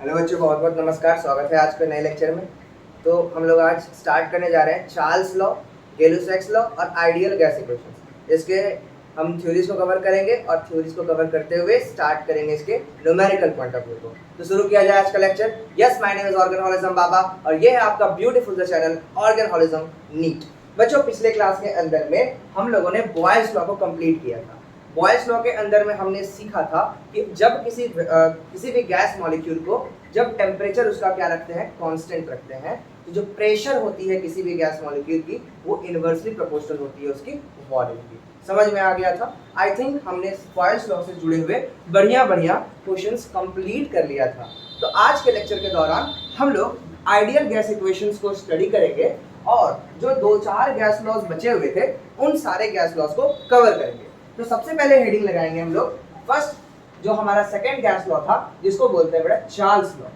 Hello बच्चों, बहुत बहुत नमस्कार। स्वागत है आज के नए लेक्चर में। तो हम लोग आज स्टार्ट करने जा रहे हैं चार्ल्स लॉ, गै-लुसैक्स लॉ और आइडियल गैस इक्वेशंस। इसके हम थ्योरीज को कवर करेंगे और थ्योरीज को कवर करते हुए स्टार्ट करेंगे इसके न्यूमेरिकल पॉइंट ऑफ व्यू को। तो शुरू किया जाए आज का lecture. Yes, my name is Organolism Baba और ये है आपका beautiful the channel Organolism NEET. बच्चों, पिछले क्लास के अंदर में हम लोगों ने बॉयल्स लॉ को कंप्लीट किया था। बॉयल्स लॉ के अंदर में हमने सीखा था कि जब किसी भी गैस मॉलिक्यूल को जब टेम्परेचर उसका क्या रखते हैं, कांस्टेंट रखते हैं, तो जो प्रेशर होती है किसी भी गैस मॉलिक्यूल की वो इनवर्सली प्रोपोर्शनल होती है उसकी वॉल्यूम की। समझ में आ गया था? आई थिंक हमने बॉयल्स लॉ से जुड़े हुए बढ़िया बढ़िया क्वेश्चंस कंप्लीट कर लिया था। तो आज के लेक्चर के दौरान हम लोग आइडियल गैस इक्वेशंस को स्टडी करेंगे और जो दो चार गैस लॉज बचे हुए थे उन सारे गैस लॉज को कवर करेंगे। तो सबसे पहले हेडिंग लगाएंगे हम लोग फर्स्ट, जो हमारा सेकंड गैस लॉ था जिसको बोलते हैं बेटा चार्ल्स लॉ।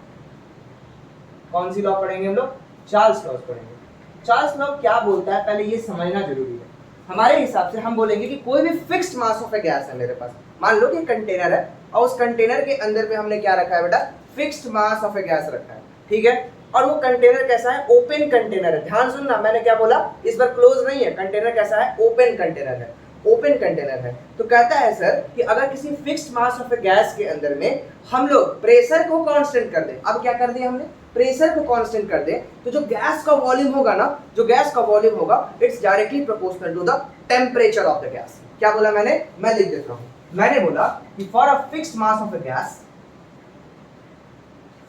कौन सी लॉ पढ़ेंगे हम लोग? चार्ल्स लॉ पढ़ेंगे। चार्ल्स लॉ क्या बोलता है पहले ये समझना जरूरी है। हमारे हिसाब से हम बोलेंगे कि कोई भी fixed mass of a gas है मेरे पास। मान लो कि कंटेनर है और उस कंटेनर के अंदर में हमने क्या रखा है बेटा? Fixed mass of a gas रखा है, ठीक है। और वो कंटेनर कैसा है? ओपन कंटेनर है। ध्यान सुनना, मैंने क्या बोला? इस बार क्लोज नहीं है। कंटेनर कैसा है? ओपन कंटेनर है। ओपन कंटेनर है तो कहता है सर कि अगर किसी fixed mass of a gas के अंदर में हम लोग प्रेशर को कांस्टेंट कर दें। अब क्या कर दिया हमने? प्रेशर को कांस्टेंट कर दें तो जो गैस का वॉल्यूम होगा ना, जो गैस का वॉल्यूम होगा it's directly proportional to the temperature of the gas. क्या बोला मैंने? मैं लिख देता हूं। मैंने बोला कि for a fixed mass of a gas,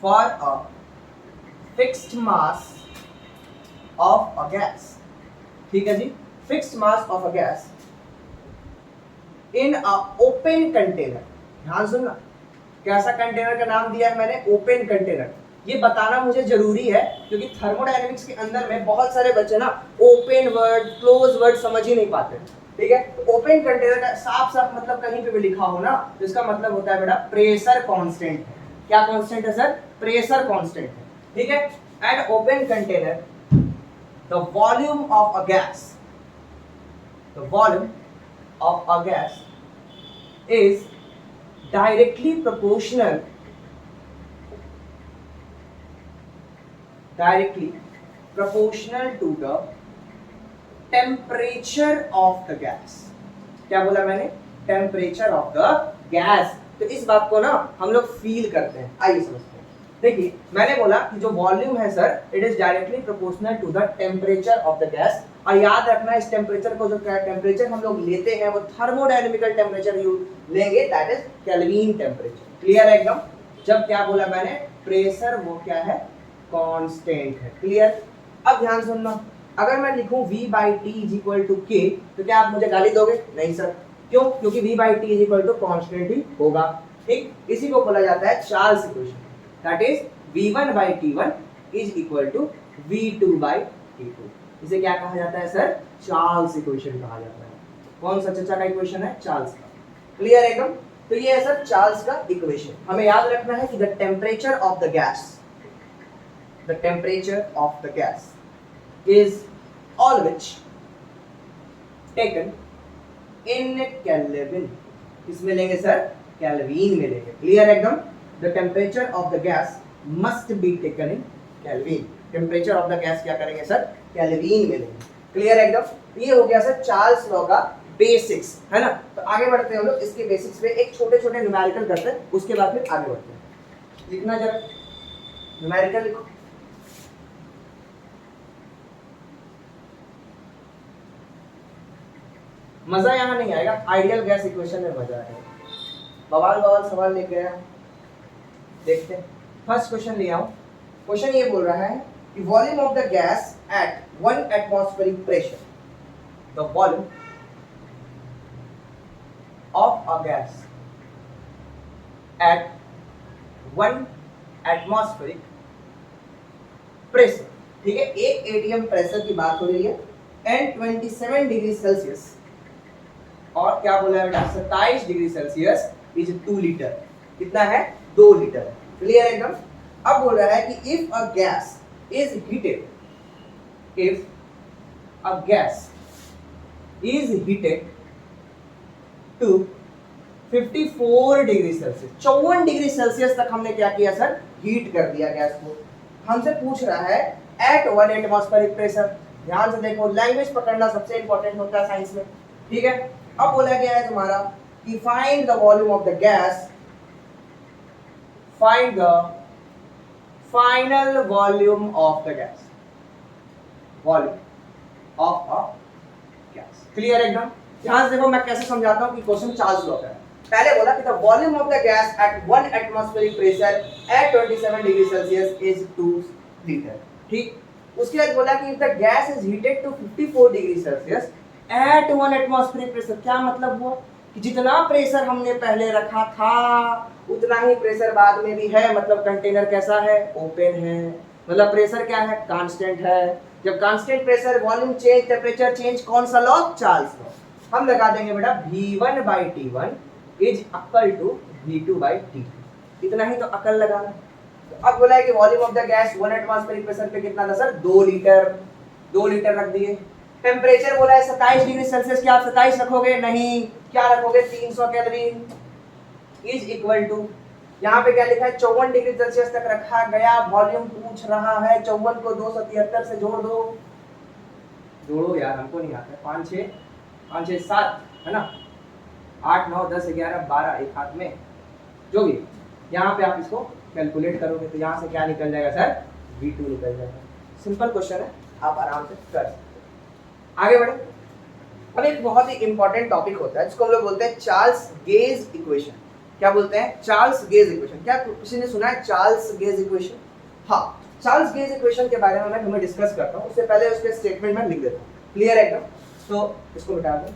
for a fixed mass of a gas, ठीक है जी, fixed mass of a gas in a open container. ध्यान सुनना, कैसा कंटेनर का नाम दिया है मैंने? Open container. ये बताना मुझे जरूरी है क्योंकि थर्मोडायनेमिक्स के अंदर में बहुत सारे बच्चे ना ओपन वर्ड क्लोज वर्ड समझ ही नहीं पाते, ठीक है। तो ओपन कंटेनर का साफ साफ मतलब कहीं पे भी लिखा हो ना तो इसका मतलब होता है बेटा प्रेशर कांस्टेंट है। क्या कांस्टेंट है सर? प्रेशर कांस्टेंट है, ठीक है। And open container the volume of a gas, the volume of a gas is directly proportional to the temperature of the gas। क्या बोला मैंने? Temperature of the gas. तो इस बात को ना हम लोग फील करते हैं। आइए समझते हैं। देखिए, मैंने बोला कि जो वॉल्यूम है sir it is directly proportional to the temperature of the gas. और याद रखना इस टेम्परेचर को, जो टेम्परेचर हम लोग लेते हैं वो थर्मोडायनेमिकल टेम्परेचर लेंगे, that is kelvin temperature. Clear है एकदम? जब क्या बोला मैंने? प्रेशर वो क्या है? कांस्टेंट है। क्लियर? अब ध्यान सुनना, अगर मैं लिखूं V by T is equal to K तो क्या आप मुझे गाली दोगे? नहीं सर। क्यों? क्योंकि V by T is equal to constant ही होगा, ठीक। इसी को बोला जाता है Charles equation, that is V1 by T1 is equal to V2 by T2। इसे क्या कहा जाता है सर? चार्ल्स इक्वेशन कहा जाता है। कौन सा चचा का इक्वेशन है? चार्ल्स का। क्लियर है एकदम? तो ये है सर चार्ल्स का इक्वेशन। हमें याद रखना है कि the temperature of the gas, the temperature of the gas is always taken in kelvin. किसमें लेंगे सर? केल्विन में लेंगे। क्लियर एकदम? The temperature of the gas must be taken in kelvin. Temperature of the gas क्या करेंगे sir? Kelvin में लेंगे। Clear एकदम? ये हो गया सर चार्ल्स लॉ का बेसिक्स, है ना। तो आगे बढ़ते हैं हम लोग इसके बेसिक्स पे, एक छोटे छोटे न्यूमेरिकल करते हैं, उसके बाद फिर आगे बढ़ते हैं। लिखना जरा, न्यूमेरिकल लिखो। मजा यहाँ नहीं आएगा, आइडियल गैस इक्वेशन में मजा आएगा। बवाल बवाल सवाल लेके आया, देखते हैं। फर्स्ट क्वेश्चन ले आओ। क्वेश्चन ये बोल रहा है कि volume of the gas at 1 atmospheric pressure, the volume of a gas at 1 atmospheric pressure, ठीक है। 1 atm प्रेशर की बात हो रही है एंड 27 डिग्री सेल्सियस, और क्या बोला है बेटा? 27 डिग्री सेल्सियस इज 2 लीटर। कितना है? 2 लीटर। क्लियर एकदम? अब बोल रहा है कि if a gas is heated, if a gas is heated to 54 degree Celsius, 54 degree Celsius तक हमने क्या किया सर, हीट कर दिया गैस को। हमसे पूछ रहा है एट 1 एटमॉस्फेरिक प्रेशर। ध्यान से देखो, लैंग्वेज पकड़ना सबसे इंपॉर्टेंट होता है साइंस में, ठीक है। अब बोला गया है तुम्हारा कि find the volume of the gas, find the final volume of the gas, volume of a gas. Clear एकदम। ध्यान से देखो मैं कैसे समझाता हूं कि क्वेश्चन चार्ल्स लॉ का है। पहले बोला कि the volume of the gas at 1 atmospheric pressure at 27 degree Celsius is 2 litre, ठीक। उसके बाद बोला कि if the gas is heated to 54 degree Celsius at 1 atmospheric pressure, क्या मतलब हुआ कि जितना प्रेशर हमने पहले रखा था उतना ही प्रेशर बाद में भी है, मतलब कंटेनर कैसा है, ओपन है, मतलब प्रेशर क्या है, कांस्टेंट है। जब constant pressure, volume change, temperature change, कौन सा लॉ, चार्ल्स लॉ। हम लगा देंगे बेटा V1 by T1 is equal to V2 by T2, इतना ही तो अकल लगाना। तो अब बोला है कि volume of the gas 1 atmospheric pressure पे कितना था सर, 2 लीटर, 2 लीटर रख दिए। टेम्परेचर बोला है 27 डिग्री सेल्सियस, क्या आप 27 रखोगे, नहीं, क्या रखोगे, 300 केल्विन इज इक्वल टू, यहाँ पे क्या लिखा है, 54 डिग्री सेल्सियस तक रखा गया। वॉल्यूम पूछ रहा है, 54 को 273 से जोड़ दो, जोड़ो यार, हमको नहीं आता है, 5 6 7 है ना, 8 9 10 11 12, एक हाथ में, जो भी यहाँ पे आप इसको कैलकुलेट करोगे तो यहाँ से क्या निकल जाएगा सर, V2 निकल जाएगा। सिंपल क्वेश्चन है, आप आराम से कर सकते हो। आगे बढ़े। अब एक बहुत ही इंपॉर्टेंट टॉपिक होता है जिसको हम लोग बोलते हैं चार्ल्स गेज इक्वेशन। क्या बोलते हैं, चार्ल्स गेज इक्वेशन। क्या किसी ने सुना है चार्ल्स गेज इक्वेशन? हाँ, चार्ल्स गेज इक्वेशन के बारे में मैं तुम्हें डिस्कस करता हूँ, उससे पहले उसके स्टेटमेंट में लिख देता हूँ। क्लियर है एकदम? तो इसको मिटा दो।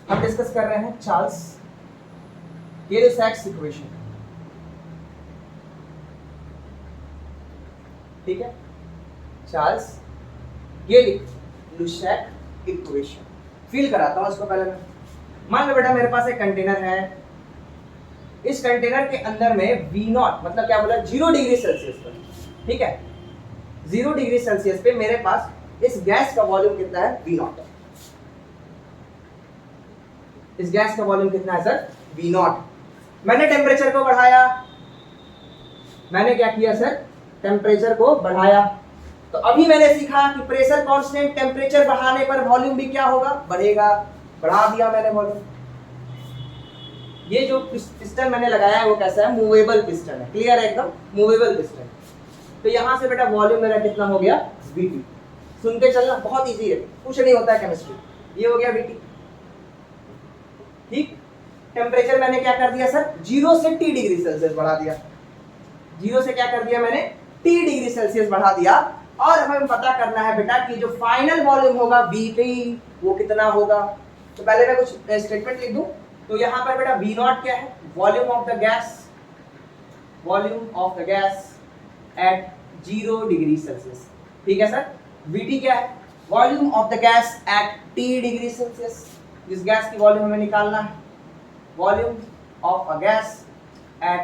हम डिस्कस कर रहे हैं चार्ल्स गेज इक्वेशन, ठीक है। चार्ल्स गेज इक्वेशन फील कराता हूं इसको पहले मैं। मान लो बेटा मेरे पास एक कंटेनर है, इस कंटेनर के अंदर में V0 मतलब क्या बोला, 0 डिग्री सेल्सियस पर, ठीक है, 0 डिग्री सेल्सियस पे मेरे पास इस गैस का वॉल्यूम कितना है, V0। इस गैस का वॉल्यूम कितना है सर, V0। मैंने टेम्परेचर को बढ़ाया, मैंने क्या किया सर, टेम्परेचर को बढ़ाया। तो अभी मैंने सीखा कि प्रेशर कांस्टेंट, टेम्परेचर बढ़ाने पर वॉल्यूम भी क्या होगा, बढ़ेगा। बढ़ा दिया मैंने वॉल्यूम। ये जो पिस्टन मैंने लगाया है वो कैसा है, मूवेबल पिस्टन है। क्लियर है एकदम, मूवेबल पिस्टन। तो यहां से बेटा वॉल्यूम मेरा कितना हो गया, VT। सुन के चलना, बहुत इजी है, कुछ नहीं होता है केमिस्ट्री। ये हो गया VT, ठीक। टेम्परेचर मैंने क्या कर दिया सर, 0 से T डिग्री सेल्सियस बढ़ा दिया। 0 से क्या कर दिया मैंने, T डिग्री सेल्सियस बढ़ा दिया। और हमें पता करना है बेटा कि जो फाइनल वॉल्यूम होगा VT वो कितना होगा। तो पहले मैं कुछ स्टेटमेंट लिख दूं। तो यहाँ पर बेटा V0 क्या है, volume of the gas, volume of the gas eight 0 degree Celsius, ठीक है सर। VT क्या है, volume of the gas eight T degree Celsius. जिस गैस की वॉल्यूम हमें निकालना है, volume of a gas at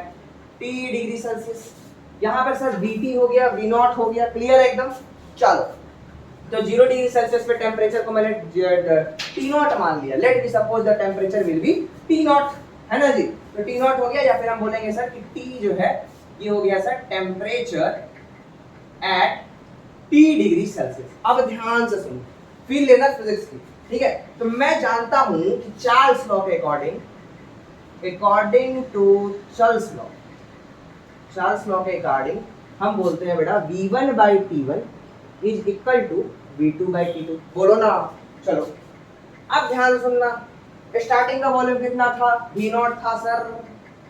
T degree Celsius. यहाँ पर सर VT हो गया, V0 हो गया। क्लियर है एकदम। चलो, तो 0 डिग्री सेल्सियस पे टेम्परेचर को मैंने T0 मान लिया। Let be suppose the temperature will be T0, है ना जी। तो T0 हो गया, या फिर हम बोलेंगे सर कि T जो है ये हो गया sir temperature at T degree Celsius. अब ध्यान से सुनो, फील लेना फिजिक्स की, ठीक है। तो मैं जानता हूं कि चार्ल्स लॉ के अकॉर्डिंग टू चार्ल्स लॉ के अकॉर्डिंग हम बोलते हैं बेटा V1 by T1 is equal to V2 by T2। बोलो ना, चलो अब ध्यान सुनना। स्टार्टिंग का वॉल्यूम कितना था, V0 था सर।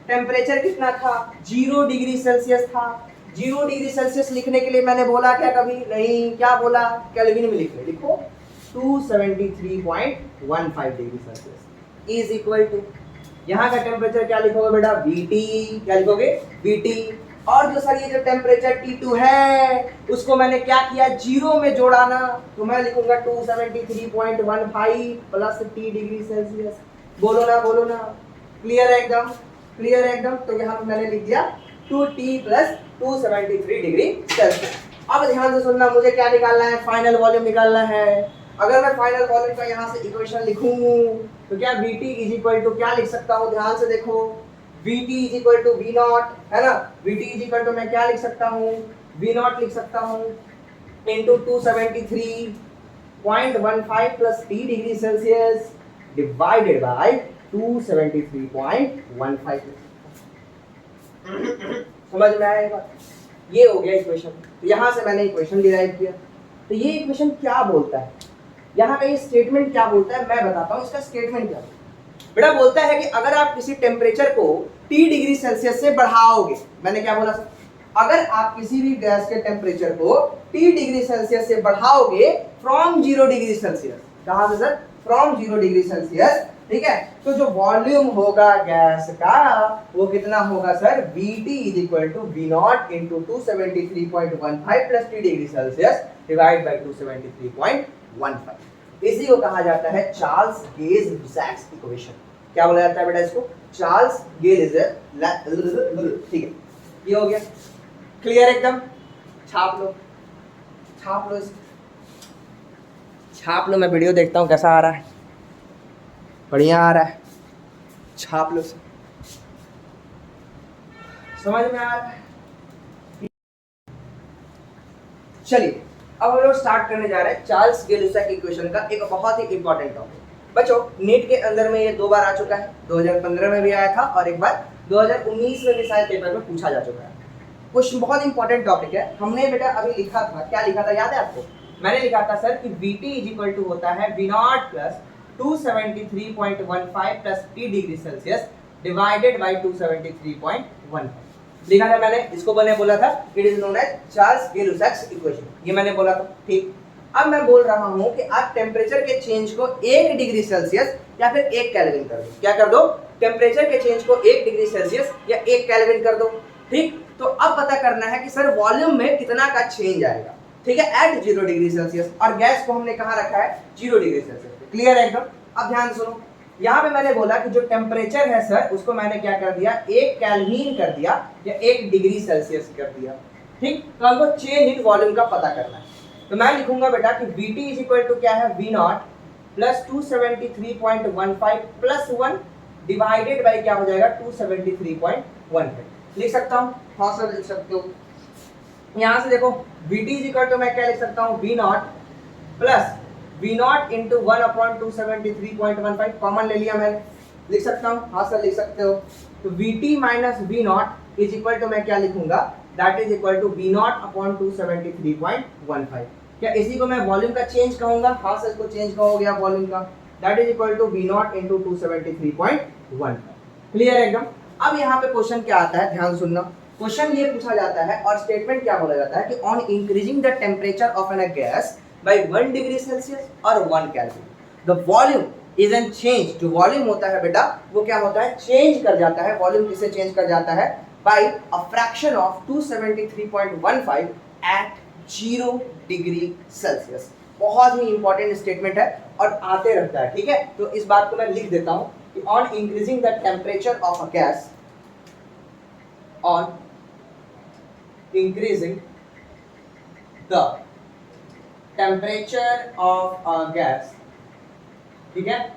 टेम्परेचर कितना था, 0 डिग्री सेल्सियस था। 0 डिग्री सेल्सियस लिखने के लिए मैंने बोला क्या कभी, नहीं। क्या बोला, केल्विन में लिखो, लिखो 273.15 degree Celsius is equal to, यहाँ का टेम्परेचर क्या लिखोगे बेटा, VT। क्या लिखोगे, VT। और जो सर ये जो टेम्परेचर T2 है उसको मैंने क्या किया, 0 में जोड़ाना। तो मैं लिखूंगा 273.15 प्लस T डिग्री सेल्सियस। बोलो ना, बोलो ना। क्लियर है एकदम। क्लियर है एकदम। तो यहाँ पे मैंने लिख दिया 2T प्लस 273 डिग्री सेल्सियस। अब ध्यान से सुनना, मुझे क्या निकालना है, फाइनल वॉल्यूम निकालना है। अगर मैं फाइनल वॉल्यूम का यहाँ से इक्वेशन लिखूं तो क्या VT इज इक्वल टू क्या लिख सकता हूँ, ध्यान से देखो, VT is equal to V naught, है ना। VT इज इक्वल टू मैं क्या लिख सकता हूँ, V नॉट लिख सकता हूँ into 273.15 plus T degree Celsius divided by 273.15। समझ में आया बात? ये हो गया इक्वेशन। तो यहाँ से मैंने इक्वेशन डिराइव किया। तो ये इक्वेशन क्या बोलता है, यहाँ का ये स्टेटमेंट क्या बोलता है, मैं बताता हूँ इसका स्टेटमेंट क्या बोलता है। बेटा बोलता है कि अगर आप किसी टेम्परेचर को T डिग्री सेल्सियस से बढ़ाओगे, मैंने क्या बोला सर, अगर आप किसी भी गैस के टेम्परेचर को T डिग्री सेल्सियस से बढ़ाओगे फ्रॉम 0 डिग्री सेल्सियस, कहां से सर, फ्रॉम 0 डिग्री सेल्सियस, ठीक है, तो जो वॉल्यूम होगा गैस का वो कितना होगा sir, VT is equal to V naught into 273.15 plus T degree Celsius divide by 273.15। इसी को कहा जाता है चार्ल्स गेज-लुसाक्स इक्वेशन। क्या बोला जाता है बेटा इसको, चार्ल्स गेज, ठीक है। ये हो गया क्लियर एकदम। छाप लो, छाप लो इसको, छाप लो। मैं वीडियो देखता हूँ कैसा आ रहा है, बढ़िया आ रहा है, छाप लो इसे। समझ में आ रहा है? चलिए अब हम लोग स्टार्ट करने जा रहे हैं चार्ल्स गेज-लुसाक इक्वेशन का एक बहुत ही इंपॉर्टेंट टॉपिक। बच्चों नीट के अंदर में ये 2 बार आ चुका है, 2015 में भी आया था और एक बार 2019 में भी शायद पेपर में पूछा जा चुका है। कुछ बहुत इंपॉर्टेंट टॉपिक है। हमने बेटा अभी लिखा था, क्या लिखा था याद है आपको, मैंने लिखा था सर कि VT इज इक्वल टू होता है V naught plus 273.15 plus T degree Celsius divided by 273.15 लिखा था मैंने। इसको मैंने बोला था it is known as Charles Gay Lussac equation, ये मैंने बोला था, ठीक। अब मैं बोल रहा हूं कि आप टेम्परेचर के चेंज को 1 डिग्री सेल्सियस या फिर 1 केल्विन कर दो। क्या कर दो, टेम्परेचर के चेंज को 1 डिग्री सेल्सियस या 1 केल्विन कर दो, ठीक। तो अब पता करना है कि सर वॉल्यूम में कितना का चेंज आएगा, ठीक है, एट 0 डिग्री सेल्सियस। और गैस को हमने कहाँ रखा है, 0 डिग्री सेल्सियस। क्लियर है एकदम। अब ध्यान सुनो, यहाँ पे मैंने बोला कि जो टेम्परेचर है सर उसको मैंने क्या कर दिया, 1 केल्विन कर दिया या 1 डिग्री सेल्सियस कर दिया, ठीक। तो हमको चेंज इन वॉल्यूम का पता करना है। तो मैं लिखूंगा बेटा कि VT इज इक्वल टू क्या है, V naught plus 273.15 plus 1 divided by क्या हो जाएगा 273.15। लिख सकता हूँ, हाँ सर लिख सकते हो। यहाँ से देखो VT इज इक्वल टू मैं क्या लिख सकता हूँ, V naught plus V naught into 1/273.15 common ले लिया मैंने, लिख सकता हूँ, हाँ सर लिख सकते हो। तो VT minus V naught is equal to मैं क्या लिखूंगा, that is equal to V naught upon 273.15। क्या इसी को मैं वॉल्यूम का चेंज कहूंगा, हाँ सर इसको चेंज कहोगे आप वॉल्यूम का, that is equal to V naught into 273.15। Clear है एकदम। अब यहाँ पे क्वेश्चन क्या आता है, ध्यान सुनना। क्वेश्चन ये पूछा जाता है और स्टेटमेंट क्या बोला जाता है कि on increasing the temperature of an gas by 1 degree Celsius और 1 kelvin the volume is an change. जो वॉल्यूम होता है बेटा वो क्या होता है, चेंज कर जाता है। वॉल्यूम किसे चेंज कर जाता है, by a fraction of 273.15 at 0 degree Celsius. बहुत ही इंपॉर्टेंट स्टेटमेंट है और आते रहता है, ठीक है। तो इस बात को मैं लिख देता हूं कि on increasing the temperature of a gas, on increasing the temperature of a gas, ठीक है,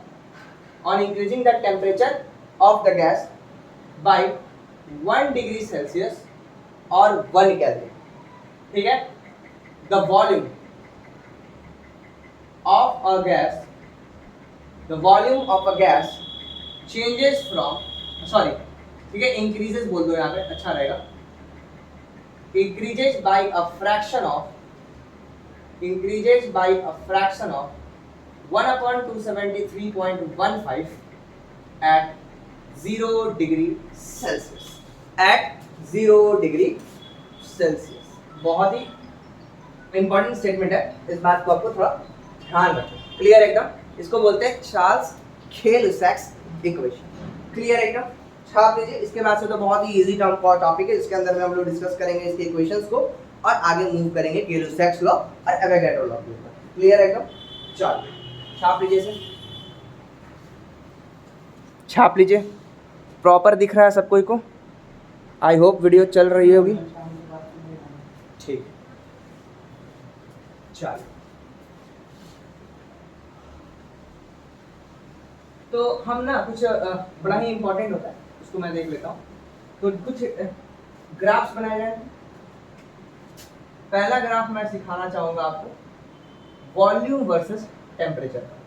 on increasing the temperature of the gas by 1 degree Celsius or 1 Kelvin, ठीक है, the volume of a gas, the volume of a gas changes from, sorry, ठीक है, increases बोल दो यहाँ पे अच्छा रहेगा, increases by a fraction of 1/273.15 at 0 degree Celsius, at 0 degree Celsius। बहुत ही इंपॉर्टेंट स्टेटमेंट है, इस बात को आपको थोड़ा ध्यान रखें। क्लियर एकदम। इसको बोलते हैं चार्ल्स गेज-लुसाक इक्वेशन। क्लियर एकदम, छाप लीजिए। इसके बाद से तो बहुत ही इजी टॉपिक है, इसके अंदर में हम लोग डिस्कस करेंगे इसके इक्वेशंस को और आगे मूव करेंगे गेज-लुसाक लॉ और एवोगैड्रो लॉ के ऊपर। क्लियर है एकदम। चलो छाप लीजिए इसे, छाप लीजिए। प्रॉपर दिख रहा है सब कोई को? आई होप वीडियो चल रही होगी। ठीक, चलो तो हम ना कुछ बड़ा ही इंपॉर्टेंट होता है, उसको मैं देख लेता हूँ। तो कुछ ग्राफ्स बनाए जाए। पहला ग्राफ मैं सिखाना चाहूंगा आपको वॉल्यूम वर्सेस टेम्परेचर का,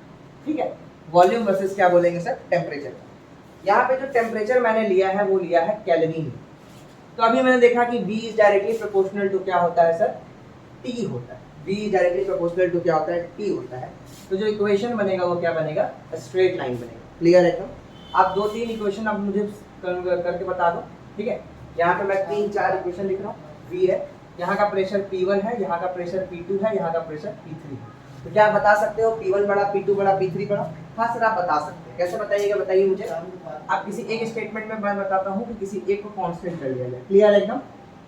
ठीक है? वॉल्यूम वर्सेस क्या बोलेंगे सर? टेम्परेचर का। यहाँ पे जो टेम्परेचर मैंने लिया है वो लिया है केल्विन। तो अभी मैंने देखा कि V is directly proportional to क्या होता है सर? T होता है। V is directly proportional to क्या होता है? T होता है। तो जो इक्वेशन बनेगा वो क्या बनेगा? स्ट्रेट लाइन बनेगा। क्लियर है? तो आप 2-3 इक्वेशन आप मुझे करके बता दो, ठीक है? यहाँ पे मैं 3-4 इक्वेशन लिख रहा हूँ। V है, यहाँ का प्रेशर P1 है, यहाँ का प्रेशर P2 है, यहाँ का प्रेशर P3 है। तो क्या बता सकते हो? P1 बड़ा, P2 बड़ा, P3 बड़ा? हाँ सर आप बता सकते हैं। कैसे बताइएगा, बताइए मुझे। आप किसी एक स्टेटमेंट में मैं बताता हूँ कि किसी एक को कांस्टेंट कर लिया जाए। क्लियर है एकदम?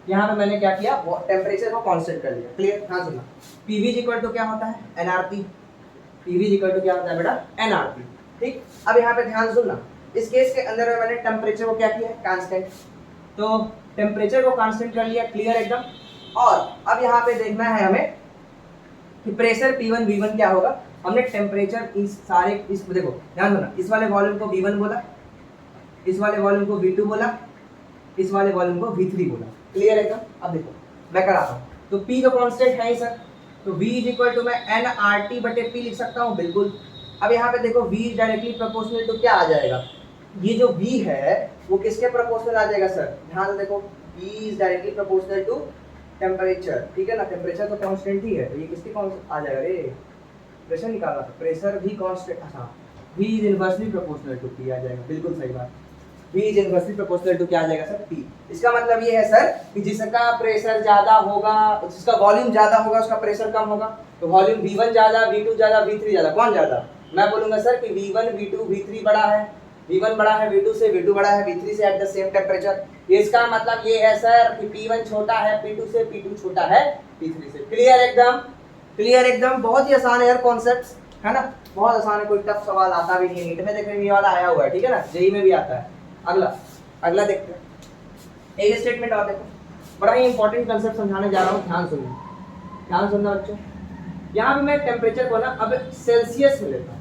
यहाँ पे मैंने क्या किया, टेम्परेचर को कांस्टेंट कर लिया। क्लियर? हाँ सुना। PV इक्वल टू क्या होता है? nRT। PV इक्वल टू क्या होता है बेटा? nRT। ठीक, अब यहाँ पे ध्यान सुनना, इस केस के अंदर में मैंने टेम्परेचर को क्या किया है? कांस्टेंट। तो टेम्परेचर को कांस्टेंट कर लिया। क्लियर एकदम? और अब यहाँ पे देखना है हमें कि प्रेशर P1 V1 क्या होगा। हमने टेम्परेचर इस सारे इस देखो ध्यान देना, इस वाले वॉल्यूम को V1 बोला, इस वाले वॉल्यूम को V2 बोला, इस वाले वॉल्यूम को V3 बोला। क्लियर है? अब देखो मैं कराता हूँ। तो P तो कांस्टेंट है ही सर, तो V इज इक्वल टू मैं nRT बटे P लिख सकता हूँ। बिल्कुल। अब यहाँ पे देखो V डायरेक्टली प्रोपोर्शनल टू क्या आ जाएगा? ये जो V है वो किसके प्रोपोर्शनल आ जाएगा सर? ध्यान देखो, V is directly proportional to temperature, ठीक है ना? टेम्परेचर तो कांस्टेंट ही है, तो ये किसके आ जाएगा रे? प्रेशर निकालना था, प्रेशर भी कांस्टेंट। हाँ, V is inversely proportional to P आ जाएगा। बिल्कुल सही बात। V is inversely proportional to क्या आ जाएगा सर? P। इसका मतलब ये है सर कि जिसका प्रेशर ज्यादा होगा, जिसका वॉल्यूम ज्यादा होगा उसका प्रेशर कम होगा। तो वॉल्यूम V1 ज्यादा, V2 ज्यादा, V3 ज्यादा, कौन ज्यादा? मैं बोलूंगा सर कि V1 V2 V3 बड़ा है, V1 बड़ा है V2 से, V2 बड़ा है V3 से एट द सेम टेम्परेचर। इसका मतलब ये है सर कि P1 छोटा है P2 से, P2 छोटा है P3 से। क्लियर एकदम? क्लियर एकदम? बहुत ही आसान है यार कॉन्सेप्ट्स, है ना? बहुत आसान है, कोई टफ सवाल आता भी नहीं है। नीट में देखने ये वाला आया हुआ है, ठीक है ना? जेई में भी आता है। अगला देखते हैं। एक स्टेटमेंट और देखो, बड़ा ही इंपॉर्टेंट कांसेप्ट समझाने जा रहा हूँ, ध्यान सुनना बच्चों। यहाँ पे मैं टेम्परेचर को ना अब सेल्सियस में लेता हूँ,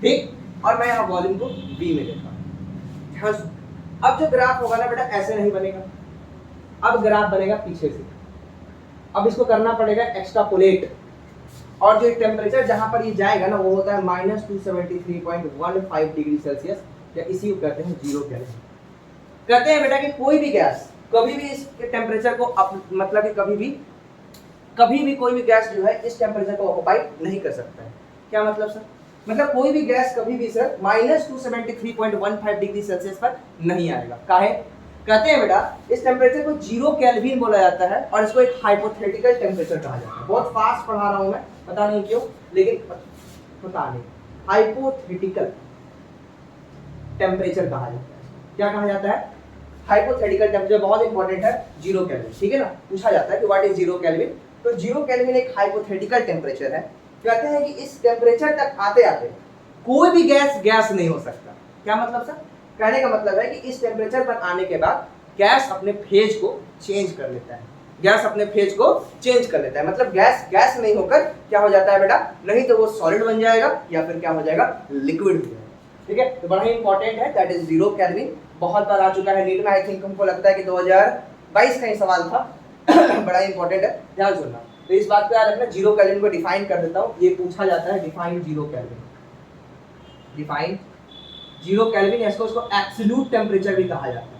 ठीक? और मैं यहाँ वॉल्यूम को V में लेता हूँ। ध्यान सुन। अब जो ग्राफ होगा ना बेटा ऐसे नहीं बनेगा, अब ग्राफ बनेगा पीछे से। अब इसको करना पड़ेगा एक्सट्रापोलेट, और जो टेम्परेचर जहां पर ये जाएगा ना वो होता है -273.15 डिग्री सेल्सियस, या इसी को कहते हैं 0 केल्विन। कहते हैं बेटा कि कोई भी गैस कभी भी इस टेम्परेचर को मतलब कि कभी भी कोई भी गैस जो है इस टेम्परेचर को ऑक्युपाई नहीं कर सकता है। क्या मतलब सर? मतलब कोई भी गैस कभी भी सर -273.15 डिग्री सेल्सियस पर नहीं आएगा। काहे? कहते हैं बेटा इस टेम्परेचर को 0 केल्विन बोला जाता है, और इसको एक हाइपोथेटिकल टेम्परेचर कहा जाता है। बहुत फास्ट पढ़ा रहा हूं मैं, पता नहीं क्यों, लेकिन पता नहीं, हाइपोथेटिकल टेम्परेचर कहा जाता है। क्या कहा जाता है? Hypothetical temperature. बहुत इंपॉर्टेंट है, 0 केल्विन, ठीक है ना? पूछा जाता है कि व्हाट इज 0 केल्विन। तो 0 केल्विन एक हाइपोथेटिकल टेम्परेचर है। कहते हैं कि इस टेम्परेचर तक आते आते कोई भी गैस नहीं हो सकता। क्या मतलब सर? कहने का मतलब है कि इस टेम्परेचर पर आने के बाद गैस अपने फेज को चेंज कर लेता है, मतलब गैस नहीं होकर क्या हो जाता है बेटा? नहीं तो वो सॉलिड बन जाएगा या फिर क्या हो जाएगा? लिक्विड हो जाएगा। ठीक है, तो बड़ा ही इंपॉर्टेंट है, दैट इज 0 केल्विन। बहुत बार आ चुका है नीट में, आई थिंक हमको लगता है कि 2022 का ही सवाल था। बड़ा ही इंपॉर्टेंट है, ध्यान सुनना। तो इस बात को याद रखना। 0 केल्विन को डिफाइन कर देता हूँ, ये पूछा जाता है, डिफाइन 0 केल्विन। डिफाइन 0 केल्विन, इसको एब्सोल्यूट टेम्परेचर भी कहा जाता है।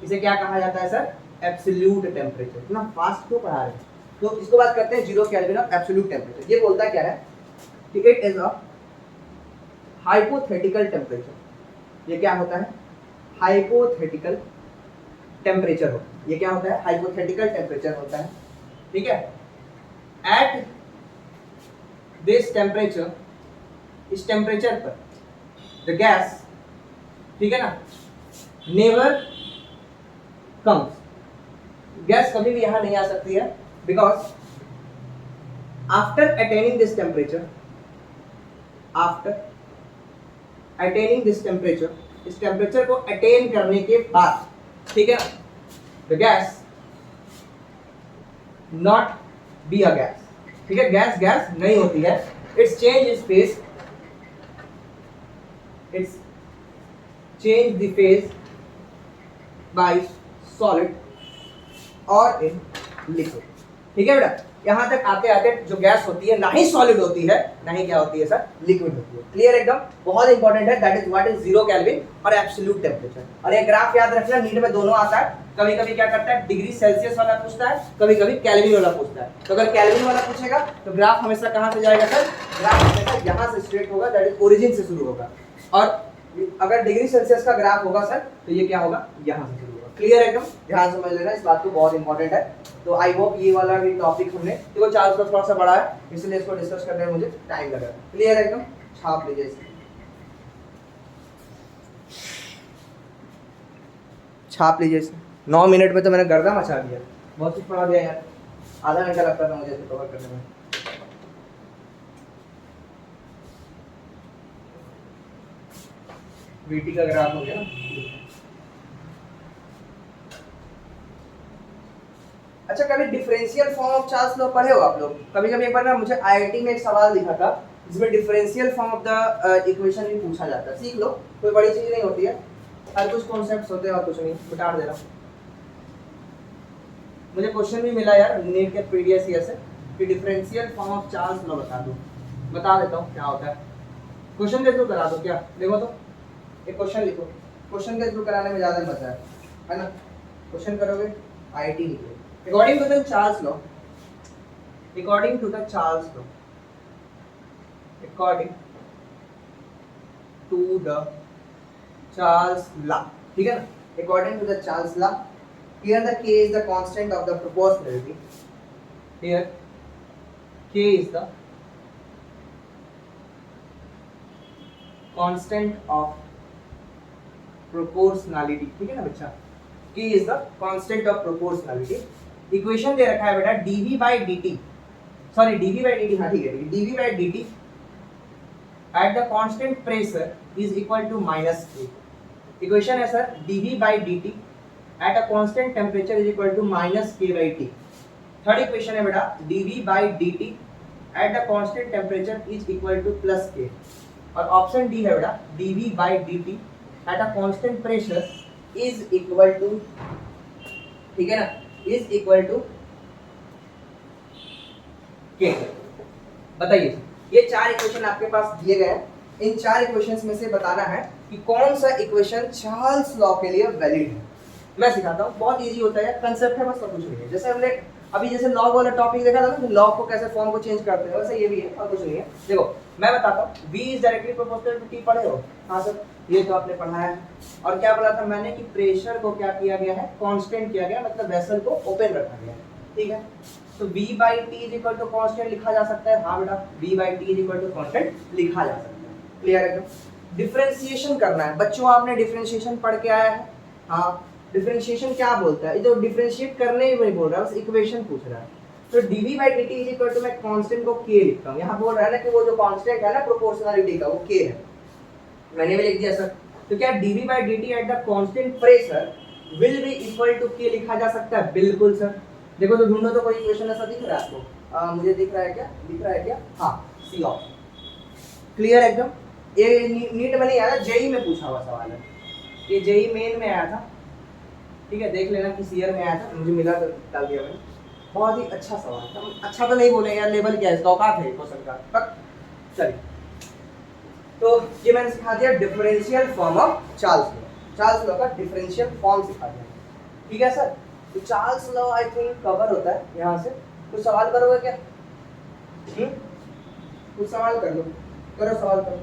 इसे क्या कहा जाता है सर? Absolute temperature. इतना फास्ट क्यों पढ़ा रहे हैं? तो इसको बात करते हैं 0 केल्विन ऑफ एब्सोल्यूट टेम्परेचर। ये बोलता क्या है कि it is a hypothetical temperature. ये क्या होता है? हाइपोथेटिकल टेम्परेचर होता है। ये क्या होता है? हाइपोथेटिकल टेम्परेचर होता है। ठीक है, एट दिस टेम्परेचर, इस टेम्परेचर पर द गैस, ठीक है ना, नेवर कम्स, गैस कभी भी यहां नहीं आ सकती है, because after attaining this temperature, after attaining this temperature, इस टेम्परेचर को अटेन करने के बाद, ठीक है ना, the gas not be a gas, ठीक है, गैस गैस नहीं होती है, it's change is phase, it's change the phase by solid और इन लिक्विड, ठीक है बेटा। यहां तक आते आते जो गैस होती है ना ही सॉलिड होती है ना ही क्या होती है सर, लिक्विड होती है। क्लियर एकदम, बहुत इंपॉर्टेंट है, that is what is 0 kelvin और एब्सोल्यूट टेम्परेचर। और ये ग्राफ याद रखना, नीट में दोनों आता है, कभी कभी क्या करता है डिग्री सेल्सियस वाला पूछता है, कभी कभी केल्विन वाला पूछता है। तो अगर केल्विन वाला पूछेगा तो ग्राफ हमेशा कहां से जाएगा सर, ग्राफ हमेशा यहां से स्ट्रेट होगा, दैट इज ओरिजिन से शुरू होगा। और अगर डिग्री सेल्सियस का ग्राफ होगा सर तो ये क्या होगा, यहां से शुरू होगा। क्लियर एकदम, ध्यान समझ लेना इस बात को, बहुत इंपॉर्टेंट है। तो आई होप ये वाला भी टॉपिक हमने, देखो चार्ल्स का थोड़ा सा बड़ा है इसलिए इसको डिस्कस करने में मुझे टाइम लगा। क्लियर एकदम, छाप लीजिए इसको, छाप लीजिए इसे। 9 मिनट में तो मैंने गर्दा मचा दिया, बहुत कुछ पढ़ा दिया यार, आधा घंटा लगता था मुझे इसे कवर करने में। वीटी का ग्राफ हो गया ना। अच्छा, कभी differential form of Charles law पढ़े हो आप लोग? कभी कभी एक बार ना मुझे आईआईटी में एक सवाल दिखा था जिसमें differential form of the equation भी पूछा जाता है। सीख लो, कोई बड़ी चीज नहीं होती है, हर कुछ कॉन्सेप्ट्स होते हैं और कुछ नहीं, बता दे रहा हूं। मुझे क्वेश्चन भी मिला यार नीट के प्रीवियस ईयर से कि differential form of Charles law बता दो, बता देता हूँ क्या होता है। क्वेश्चन के थ्रू करा दो क्या, देखो तो एक क्वेश्चन लिखो, क्वेश्चन के थ्रू कराने में ज्यादा मजा है ना। क्वेश्चन करोगे आईआईटी लिखो, according to the Charles law, according to the Charles law, according to the Charles law, ठीक है ना, according to the Charles law, here the k is the constant of the proportionality, here k is the constant of proportionality, ठीक है ना बच्चा, k is the constant of proportionality। Equation दे रखा है बेटा dv by dt, sorry dv by dt, हाँ ठीक है, dv by dt at the constant pressure is equal to minus k। Equation है sir dv by dt at a constant temperature is equal to minus k by t। Third equation है बेटा dv by dt at a constant temperature is equal to plus k। और option D है बेटा dv by dt at a constant pressure is equal to, ठीक है ना, is equal to के। बताइए, ये चार इक्वेशन आपके पास दिए गए हैं, इन चार इक्वेशंस में से बताना है कि कौन सा इक्वेशन चार्ल्स लॉ के लिए वैलिड है। मैं सिखाता हूँ, बहुत इजी होता है, कंसेप्ट है बस, और कुछ नहीं है। जैसे हमने अभी जैसे लॉग वाला टॉपिक देखा था ना, लॉग को कैसे फॉर्म को चेंज करते हैं, वैसे ये भी है और कुछ नहीं है। देखो मैं बताता हूँ, v is directly proportional to t, पढ़े हो? हाँ सर, ये तो आपने पढ़ा है। और क्या बोला था मैंने कि प्रेशर को क्या किया गया है, कांस्टेंट किया गया, मतलब वेसल को ओपन रखा गया है, ठीक है। तो v by t is equal to constant लिखा जा सकता है, हाँ बेटा v by t is equal to constant लिखा जा सकता है। क्लियर है? डिफरेंशिएशन करना है बच्चों, आपने डिफरेंशिएशन पढ़ के आया है, हाँ। डिफरेंशिएशन क्या बोलता है, ये तो डिफरेंशिएट करने ही नहीं बोल रहा है, बस इक्वेशन पूछ रहा है। तो dv by dt is equal to, मैं कांस्टेंट को k लिखता हूँ, यहाँ बोल रहा है ना कि वो जो कांस्टेंट है ना प्रोपोर्शनलिटी का, वो k है, मैंने भी लिख दिया सर। तो क्या dv by dt at the constant pressure will be equal to k लिखा जा सकता है? बिल्कुल सर। देखो तो ढूंढो तो कोई इक्वेशन ऐसा दिख रहा है आपको? मुझे दिख रहा है क्या, दिख रहा है क्या? हाँ, सी ऑप्शन। क्लियर एकदम, ये नीट में नहीं आया, जेई में पूछा हुआ सवाल है, ये जेई मेन में आया था, ठीक है, देख लेना किस ईयर में आया था, मुझे मिला तो डाल दिया मैंने। बहुत ही अच्छा सवाल था, अच्छा तो नहीं बोले यार, लेवल क्या है इसका, औकात है क्वेश्चन का, बट चलिए। तो ये मैंने सिखा दिया differential form of Charles law, Charles law का डिफरेंशियल फॉर्म सिखा दिया, ठीक है सर। तो Charles law I think cover होता है यहाँ से। कुछ सवाल करोगे क्या? कुछ सवाल कर लो, करो सवाल करो,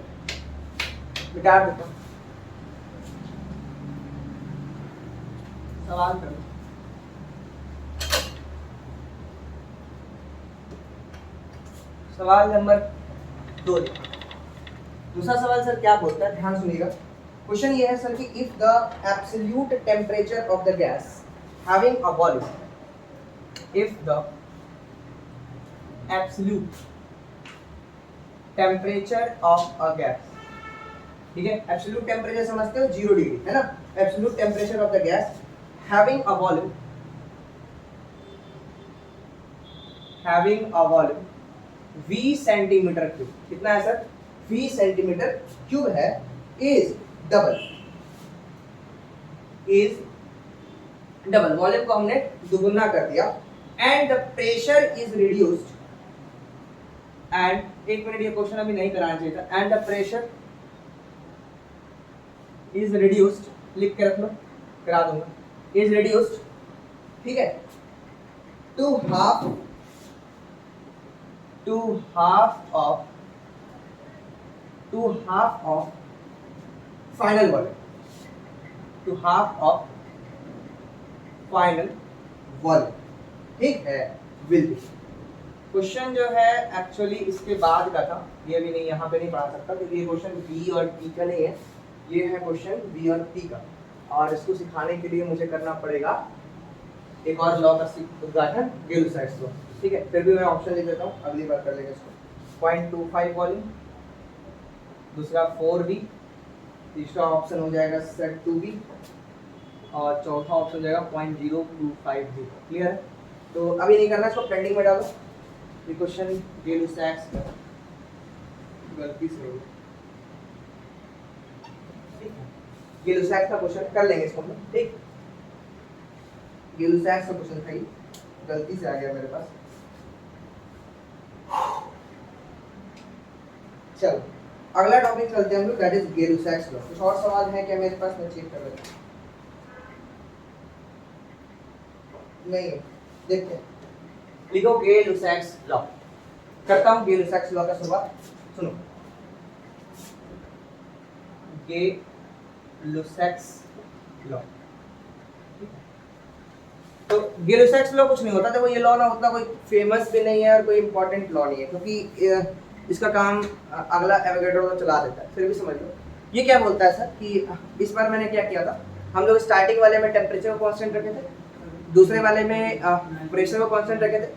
मिटा देता हूँ, सवाल करो। सवाल नंबर 2 देखो। दूसरा सवाल सर क्या बोलता है, ध्यान सुनिएगा। क्वेश्चन ये है सर कि if the absolute temperature of the gas having a volume, if the absolute temperature of a gas ठीक है। एब्सोल्यूट टेम्परेचर समझते हो 0 डिग्री है ना। Absolute temperature of the gas having a volume v centimetre cube, कितना है sir v centimetre cube है, is double volume को हमने दुगुना कर दिया, and the pressure is reduced, and एक मिनट ये क्वेश्चन अभी नहीं कराना चाहिए था, and the pressure is reduced, लिख के रख लो, करा दूंगा, इज रिड्यूस्ड, ठीक है, to half of final volume, to half of final volume, ठीक है, विल बी। क्वेश्चन जो है एक्चुअली इसके बाद का था, ये भी नहीं, यहाँ पे नहीं पढ़ा सकता क्योंकि ये क्वेश्चन बी और टी का नहीं है, ये है क्वेश्चन बी और टी का, और इसको सिखाने के लिए मुझे करना पड़ेगा एक और लॉ का उद्घाटन, गेलुसाइड्स लॉ, ठीक है। फिर भी मैं ऑप्शन लिख देता हूँ, अगली बार कर लेंगे इसको। 0.25 वॉल्यूम, दूसरा 4v, तीसरा ऑप्शन हो जाएगा सेट 2v, और चौथा ऑप्शन हो जाएगा 0.0250। क्लियर है? तो अभी नहीं करना, इसको पेंडिंग में डालो। ये क्वेश्चन गेलुसाइड्स का गलती से हो गया, गेलुसाइड्स का क्वेश्चन कर लेंगे इसको हम, ठीक। गेलुसाइड्स का क्वेश्चन था, ये गलती से आ गया मेरे पास। चलो अगला टॉपिक चलते हैं हम लोग, दैट इज गेलुसाइड्स लॉ। कुछ और सवाल है क्या मेरे पास? मैं चेक कर लेता हूं, नहीं देखते हैं। लिखो गेलुसाइड्स लॉ, करता हूं गेलुसाइड्स लॉ का शुरुआत, सुनो। गेलुसाइड्स लॉ, तो गेलुसाइड्स लॉ कुछ नहीं होता, देखो ये लॉ ना होता, कोई फेमस भी नहीं है और कोई इंपॉर्टेंट लॉ नहीं है, क्योंकि इसका काम अगला एवोगैड्रो तो चला देता है, फिर भी समझ लो। ये क्या बोलता है सर कि इस बार मैंने क्या किया था, हम लोग स्टार्टिंग वाले में टेम्परेचर को कांस्टेंट रखे थे, दूसरे वाले में प्रेशर को कांस्टेंट रखे थे,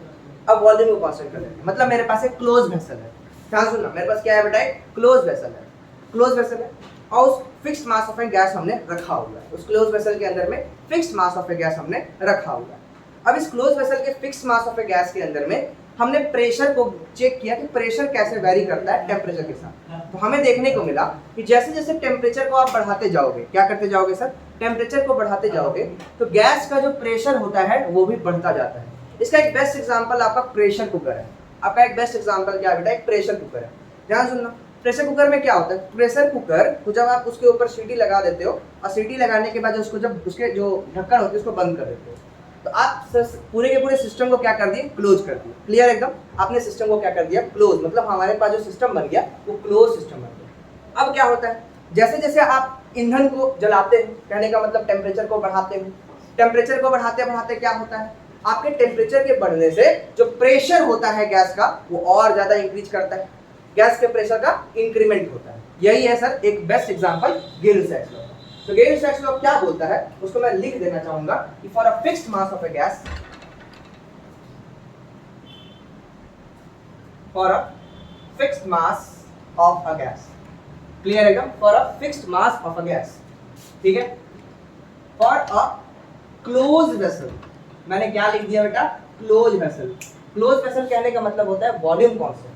अब वॉल्यूम को कांस्टेंट कर रहे हैं। मतलब मेरे पास एक क्लोज वेसल है, ध्यान सुनना, मेरे पास क्या है बेटा, एक क्लोज वेसल है, क्लोज वेसल है, और उस fixed mass of a gas हमने रखा हुआ है, उस क्लोज वेसल के अंदर में fixed mass of a gas हमने रखा हुआ है। अब इस क्लोज वेसल के fixed mass of a gas के अंदर में हमने प्रेशर को चेक किया कि प्रेशर कैसे वेरी करता है टेम्परेचर के साथ। तो हमें देखने को मिला कि जैसे जैसे टेम्परेचर को आप बढ़ाते जाओगे, क्या करते जाओगे सर, टेम्परेचर को बढ़ाते जाओगे, तो गैस का जो प्रेशर होता है वो भी बढ़ता जाता है। इसका एक बेस्ट एग्जांपल आपका प्रेशर कुकर है। आपका एक बेस्ट एग्जांपल क्या बेटा, एक प्रेशर कुकर है। ध्यान सुनना, प्रेशर कुकर में क्या होता है, प्रेशर कुकर को जब आप उसके ऊपर सीटी लगा देते हो, और सीटी लगाने के बाद उसको जब उसके जो ढक्कन होती है उसको बंद कर देते हो, तो आप पूरे के पूरे सिस्टम को क्या कर दिए, क्लोज कर दिए। क्लियर एकदम, आपने सिस्टम को क्या कर दिया, क्लोज, मतलब हमारे पास जो सिस्टम बन गया वो क्लोज सिस्टम बन गया। अब क्या होता है, जैसे जैसे आप ईंधन को जलाते हैं, कहने का मतलब टेम्परेचर को बढ़ाते हैं, टेम्परेचर को बढ़ाते बढ़ाते क्या होता है, आपके टेम्परेचर के बढ़ने से जो प्रेशर होता है गैस का वो और ज्यादा इंक्रीज करता है, गैस के प्रेशर का इंक्रीमेंट होता है। यही है सर एक बेस्ट एग्जांपल गेलुसाइड्स लॉ। तो गेलुसाइड्स लॉ क्या बोलता है उसको मैं लिख देना चाहूंगा कि for a fixed mass of a gas, for a fixed mass of a gas, clear एकदम, for a fixed mass of a gas, ठीक है, फॉर अ क्लोज वेसल, मैंने क्या लिख दिया बेटा, क्लोज वेसल। क्लोज वेसल कहने का मतलब होता है वॉल्यूम कांस्टेंट।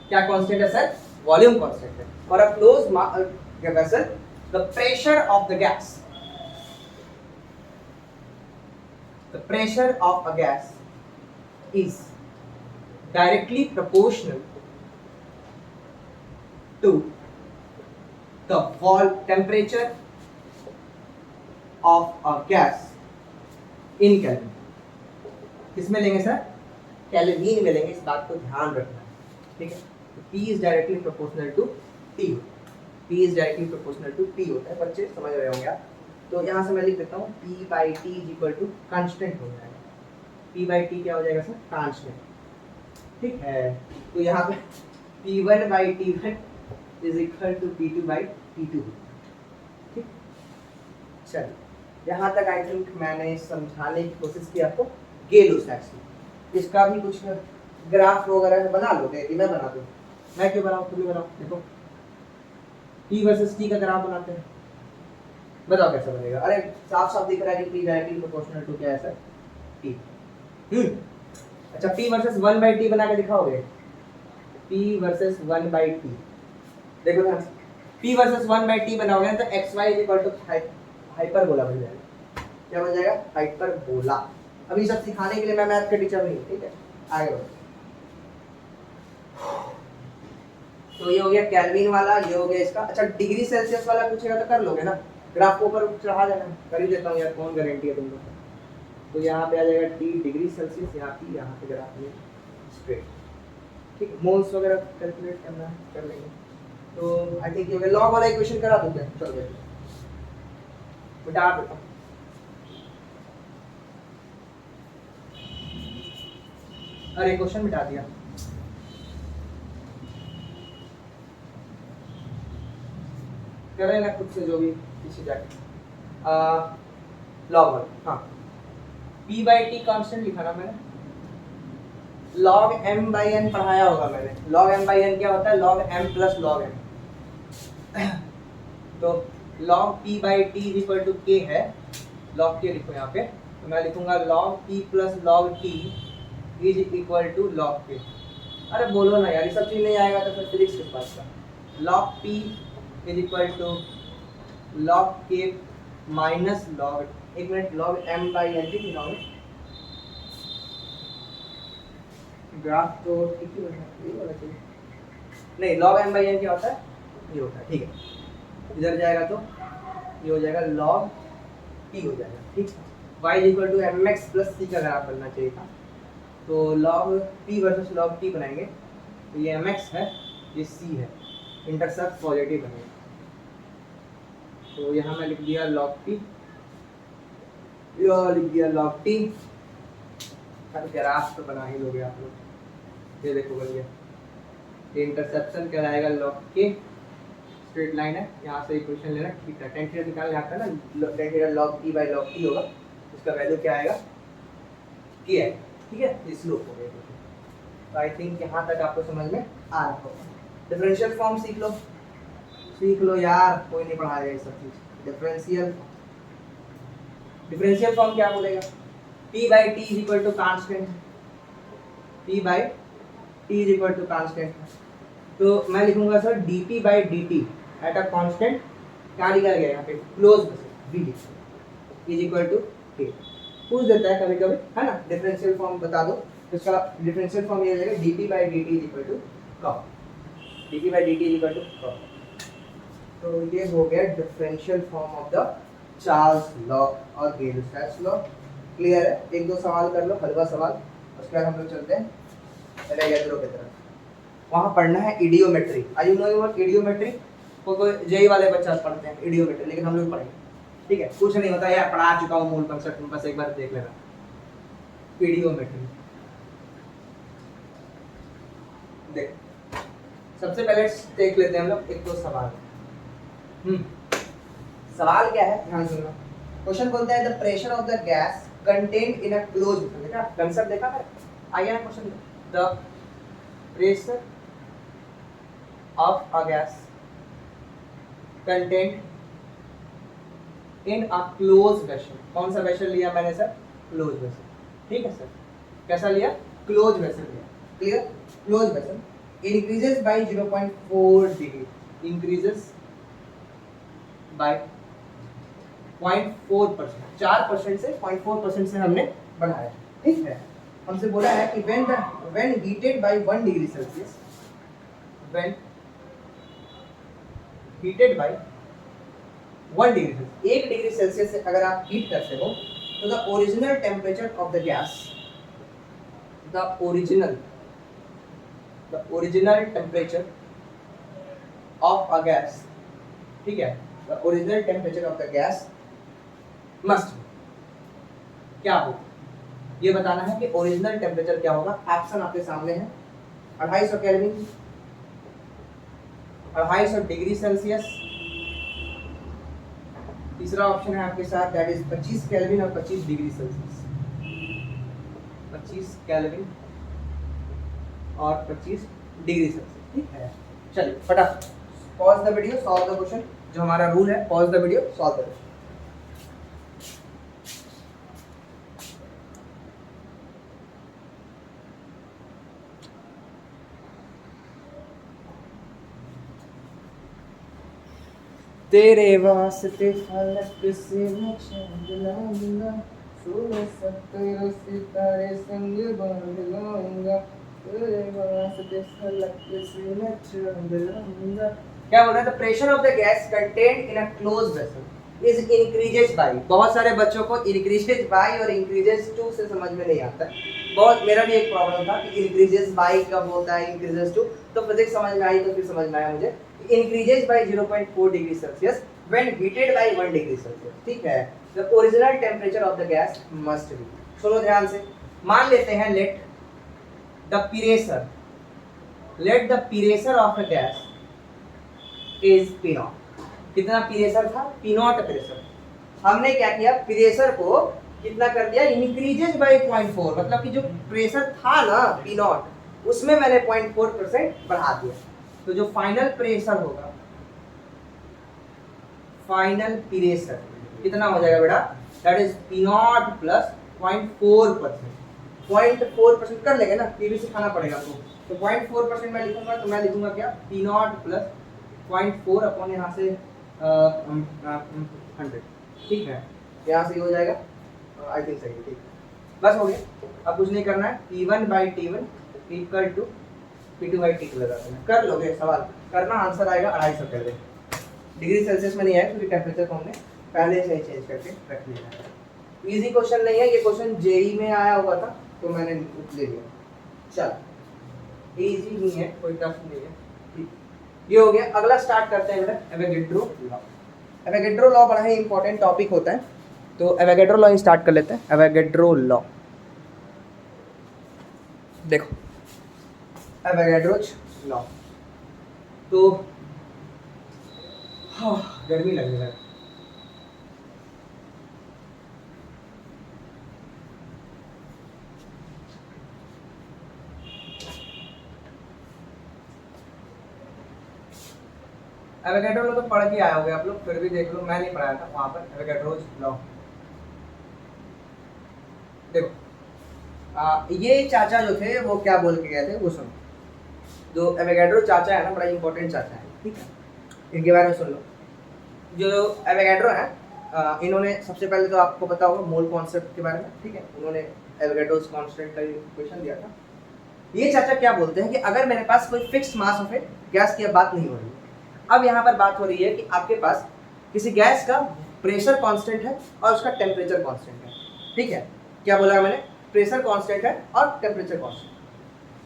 क्या कांस्टेंट है सर, वॉल्यूम कांस्टेंट है। For a close vessel the pressure of the gas, the pressure of a gas is directly proportional to the wall temperature of a gas in Kelvin। किसमें लेंगे sir, kelvin में लेंगे, इस बात को ध्यान रखना, ठीक है। तो P is directly proportional to T, P is directly proportional to T होता है, बच्चे समझ रहे होंगे आप। तो यहाँ से मैं लिख देता हूँ P by T is equal to constant हो जाएगा, P by T क्या हो जाएगा सर, कांस्टेंट, ठीक है। तो यहाँ पे P1 by T1 is equal to P2 by T2, ठीक। चलिए यहाँ तक आई थिंक मैंने समझाने की कोशिश की आपको गेलुसाइड्स। इसका भी कुछ ग्राफ वगैरह बना लोगे कि मैं बना दूँ, मैं क्यों बनाऊँ, खुद भी बनाओ। देखो P वर्सेस T का ग्राफ बनाते हैं, बताओ कैसा बनेगा। अरे साफ साफ दिख रहा है कि P डायरेक्टली प्रोपोर्शनल टू क्या है सर, T। अच्छा P वर्सेस 1/T बना के दिखाओगे, P वर्सेस 1/T। देखो ध्यान से, P वर्सेस 1/T बनाओगे तो xy इक्वल टू हाइपरबोला बन जाएगा। क्या बन जाएगा, हाइपरबोला। अभी सब सिखाने के लिए मैं मैथ के टीचर नहीं हूँ, ठीक है, आगे बढ़ो। तो ये हो गया केल्विन वाला, ये हो गया इसका। अच्छा डिग्री सेल्सियस वाला पूछेगा तो कर लोगे ना, ग्राफ को ऊपर चढ़ा देना, कर ही देता हूँ यार, कौन गारंटी है तुमको। तो यहाँ पे आ जाएगा T डिग्री सेल्सियस, यहाँ P, यहाँ पे ग्राफ में स्ट्रेट, ठीक है। मोल्स वगैरह कैलकुलेट करना है, कर लेंगे। तो आई थिंक ये हो गया। लॉग वाला इक्वेशन करा दूँ क्या, चलो बेटा बेटा बेटा। अरे क्वेश्चन मिटा दिया, करें ना खुद से जो भी पीछे जाके। लॉग वन, हाँ P/T कांस्टेंट लिखा ना मैंने, log m/n पढ़ाया होगा मैंने। log m/n क्या होता है, log m plus log n। तो log P/T equal to k है, log k लिखो यहाँ पे, तो मैं लिखूंगा log P plus log T is equal to log k। अरे बोलो ना यार, ये सब चीज नहीं आएगा तो फिर फिजिक्स किस बात का। log P is equal to log k minus log, एक मिनट, log m/n की लिखोगे, ग्राफ तो ठीक ही होना चाहिए। नहीं, log m/n क्या होता है, ये होता है, ठीक है। इधर जाएगा तो ये हो जाएगा log t हो जाएगा, ठीक है। y equal to mx plus c का ग्राफ बनना चाहिए था, तो log p versus log t बनाएंगे। तो ये mx है, ये c है, इंटरसेप्ट पॉजिटिव बनेगा। तो यहाँ मैं लिख दिया log p, यह लिख दिया log t। ग्राफ तो बना ही लोगे आप लोग, ये देखो भैया, ये इंटरसेप्शन कहलाएगा log k, स्ट्रेट लाइन है, यहाँ से इक्वेशन लेना, ठीक है। tan थीटा निकालना आता है ना, tan theta log p by log t होगा, इसका वैल्यू क्या आएगा, k है, ठीक है। ये स्लोप हो गया। तो आई थिंक यहाँ तक आपको समझ में आ रहा होगा। डिफरेंशियल फॉर्म सीख लो यार, कोई नहीं पढ़ाएगा ये सब चीज। डिफरेंशियल फॉर्म क्या बोलेगा, P/T is equal to constant, P/T is equal to constant. तो मैं लिखूंगा sir dP/dt at a constant, क्या लिखा गया यहाँ पे, close v is equal to k। पूछ देता है कभी कभी, है ना, डिफरेंशियल फॉर्म बता दो, तो इसका डिफरेंशियल फॉर्म ये हो जाएगा dP/dt is equal to curve, dP/dt is equal to curve. तो ये हो गया differential form of the Charles law और गैलुसैक्स लॉ। क्लियर है, एक दो सवाल कर लो, हलवा सवाल, उसके बाद हम लोग चलते हैं रेगुलरों की तरफ। वहाँ पढ़ना है इडियोमेट्री। आई यू नो व्हाट इडियोमेट्री, कोई जेई वाले बच्चा पढ़ते हैं इडियोमेट्री, लेकिन हम लोग पढ़ेंगे, ठीक है। कुछ नहीं होता यार, पढ़ा चुका हूँ मूल कंसेप्ट, बस एक बार देख लेना इडियोमेट्री। देख, सबसे पहले देख लेते हैं हम लोग एक दो सवाल। सवाल क्या है, ध्यान सुनना। क्वेश्चन बोलता है the pressure of the gas contained in a close, देखा कंसेप्ट, देखा है, आइए ना question. The pressure of a gas contained in a close vessel. कौन सा वेसल लिया मैंने सर, क्लोज वेसल, ठीक है सर। कैसा लिया, क्लोज वेसल लिया, clear. Close vessel increases by 0.4 degree, increases by 0.4%, 4% से 0.4% से हमने बढ़ाया, ठीक है। हमसे बोला है कि when heated by 1 degree Celsius, when heated by 1 degree Celsius, 1 degree Celsius से अगर आप हीट करते हो तो the original temperature of the gas, the original temperature of a gas, ठीक है, the original temperature of the gas must क्या हो, ये बताना है कि ओरिजिनल टेम्परेचर क्या होगा। ऑप्शन आपके सामने है, 250 केल्विन, 250 डिग्री सेल्सियस, तीसरा ऑप्शन है आपके साथ दैट इज 25 केल्विन और 25 डिग्री सेल्सियस, 25 केल्विन और 25 डिग्री सेल्सियस। ठीक है, चलिए फटाफट pause the video, solve the question. जो हमारा रूल है, pause the video, solve the question. तेरे वास्ते फलक से मैं चांद लाऊंगा, सूरज सत्तर सितारे संग बांध लाऊंगा, तेरे वास्ते फलक से मैं चांद लाऊंगा। क्या बोल रहा है? The pressure of the gas contained in a closed vessel is increases by. बहुत सारे बच्चों को इंक्रीजेस बाय और इंक्रीजेस टू से समझ में नहीं आता है। बहुत, मेरा भी एक प्रॉब्लम था कि इंक्रीजेस बाय कब होता है, इंक्रीजेस टू, तो फिजिक्स समझ में आई तो फिर समझ में आया मुझे increases by 0.4 degree Celsius when heated by 1 degree Celsius। ठीक है, the original temperature of the gas must be। सुनो ध्यान से, मान लेते हैं let the pressure of a gas is P naught। कितना प्रेशर था? P naught pressure. हमने क्या किया, प्रेशर को कितना कर दिया, इंक्रीजेस बाय 0.4, मतलब कि जो प्रेशर था ना P naught, उसमें मैंने 0.4% बढ़ा दिया। तो जो फाइनल प्रेशर होगा, फाइनल प्रेशर कितना हो जाएगा बेटा? That is P naught plus 0.4%। 0.4% कर लेंगे ना, पीवी से खाना पड़ेगा आपको। तो 0.4% मैं लिखूंगा, तो मैं लिखूंगा क्या, P naught प्लस 0.4 अपॉन यहाँ से 100। ठीक है, यहाँ से हो जाएगा, आई थिंक सही है। ठीक, बस हो गया। अब कुछ नहीं करना है, P1 by T1 equal to P2 by T2 लगा देना। कर लोगे, सवाल करना, आंसर आएगा 250 डिग्री सेल्सियस में नहीं आएगा, क्योंकि टेम्परेचर को हमने पहले से ही चेंज करके रख लिया है। इजी क्वेश्चन नहीं है, ये क्वेश्चन जेई में आया हुआ था तो मैंने ले लिया। चल, इजी नहीं है, कोई टफ नहीं है। ठीक, ये हो गया। अगला स्टार्ट करते हैं बेटा, एवोगैड्रो लॉ। एवोगैड्रो लॉ बड़ा ही इंपॉर्टेंट टॉपिक होता है, तो एवोगैड्रो लॉ ही स्टार्ट कर लेते हैं। एवोगैड्रो लॉ देखो, एवोगैड्रोज लॉ, तो गर्मी लगने लगी। एवोगैड्रो लॉ तो पढ़ के आए होगे आप लोग, फिर भी देख लो, मैं नहीं पढ़ाया था वहां पर। एवोगैड्रोज लॉ देखो, ये चाचा जो थे वो क्या बोल के गए थे वो सुनो। जो एवोगैड्रो चाचा है ना, बड़ा इंपॉर्टेंट चाचा है, ठीक है, इनके बारे में सुन लो। जो एवोगैड्रो है, इन्होंने सबसे पहले तो आपको पता होगा मोल कॉन्सेप्ट के बारे में, ठीक है, उन्होंने एवोगैड्रोस कांस्टेंट का इक्वेशन दिया था। ये चाचा क्या बोलते हैं कि अगर मेरे पास कोई fixed mass of a gas की बात नहीं हो रही, अब यहाँ पर बात हो रही है कि आपके पास किसी गैस का प्रेशर कांस्टेंट है और उसका टेम्परेचर कांस्टेंट है। ठीक है, क्या बोला मैंने, प्रेशर कांस्टेंट है और टेम्परेचर कांस्टेंट।